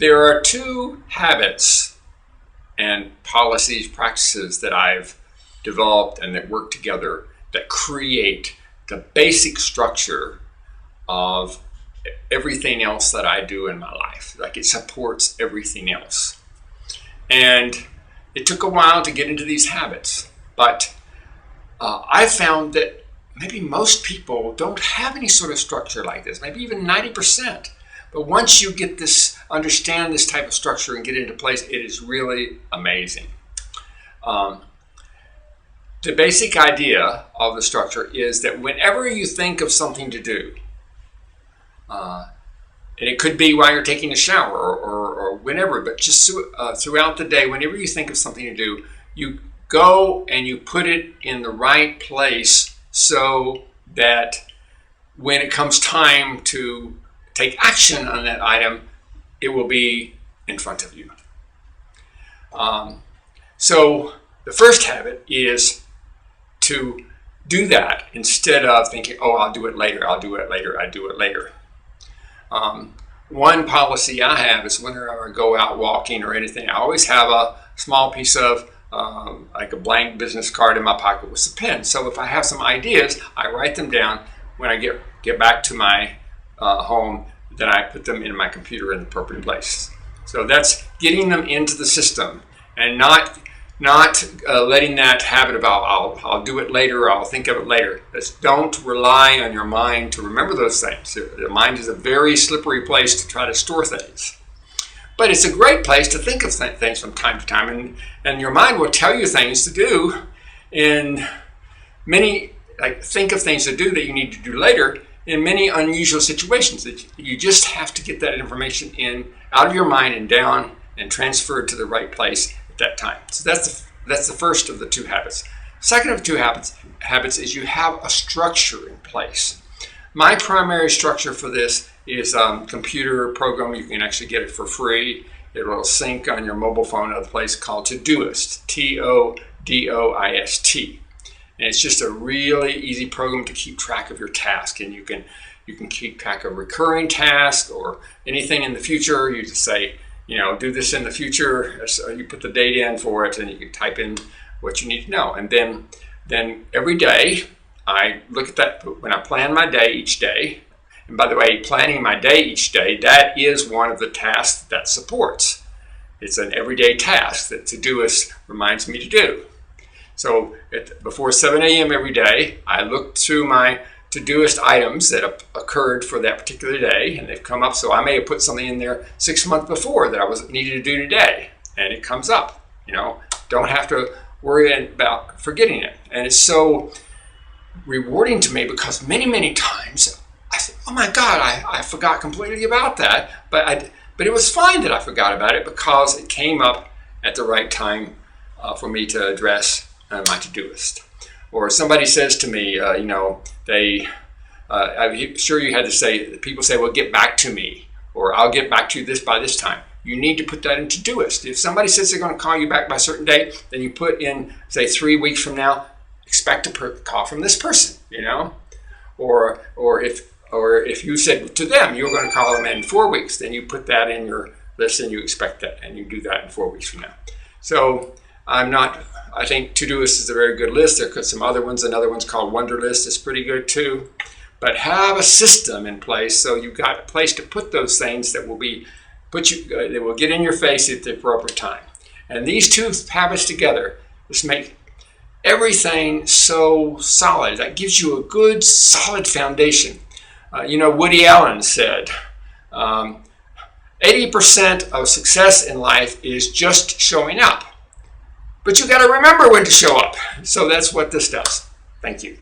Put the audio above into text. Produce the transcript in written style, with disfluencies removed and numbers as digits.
There are two habits and policies, practices that I've developed and that work together that create the basic structure of everything else that I do in my life. Like, it supports everything else. And it took a while to get into these habits, but I found that maybe most people don't have any sort of structure like this, maybe even 90%. But once you get this, understand this type of structure and get it into place, it is really amazing. The basic idea of the structure is that whenever you think of something to do, and it could be while you're taking a shower or whenever, but just throughout the day, whenever you think of something to do, you go and you put it in the right place so that when it comes time to take action on that item, it will be in front of you. So the first habit is to do that instead of thinking, oh, I'll do it later, I'll do it later, I'll do it later. One policy I have is whenever I go out walking or anything, I always have a small piece of like a blank business card in my pocket with some pens. So if I have some ideas, I write them down. When I get back to my home, then I put them in my computer in the appropriate place. So that's getting them into the system and not letting that habit about I'll do it later, or I'll think of it later. Just don't rely on your mind to remember those things. The mind is a very slippery place to try to store things. But it's a great place to think of things from time to time, and your mind will tell you things to do in many, like think of things to do that you need to do later in many unusual situations. That you just have to get that information out of your mind and down and transferred to the right place at that time. So that's the first of the two habits. Second of the two habits is you have a structure in place. My primary structure for this is a computer program. You can actually get it for free. It will sync on your mobile phone at a place called Todoist, Todoist. And it's just a really easy program to keep track of your task. And you can keep track of recurring tasks or anything in the future. You just say, do this in the future. So you put the date in for it, and you can type in what you need to know. And then every day, I look at that when I plan my day each day. And by the way, planning my day each day, that is one of the tasks that supports. It's an everyday task that Todoist reminds me to do. So before 7 a.m. every day, I look through my Todoist items that occurred for that particular day, and they've come up. So I may have put something in there 6 months before that I needed to do today, and it comes up. Don't have to worry about forgetting it. And it's so rewarding to me because many times I think, oh my God, I forgot completely about that. But it was fine that I forgot about it because it came up at the right time for me to address my Todoist. Or somebody says to me, I'm sure you had to say, people say, well, get back to me, or I'll get back to you by this time. You need to put that in Todoist. If somebody says they're going to call you back by a certain date, then you put in, say, 3 weeks from now, expect a call from this person, Or if you said to them you're going to call them in 4 weeks, then you put that in your list and you expect that, and you do that in 4 weeks from now. So I think Todoist is a very good list. There are some other ones. Another one's called Wunderlist. It's pretty good too. But have a system in place so you've got a place to put those things that will they will get in your face at the appropriate time. And these two habits together just make everything so solid. That gives you a good, solid foundation. Woody Allen said, 80% of success in life is just showing up. But you got to remember when to show up. So that's what this does. Thank you.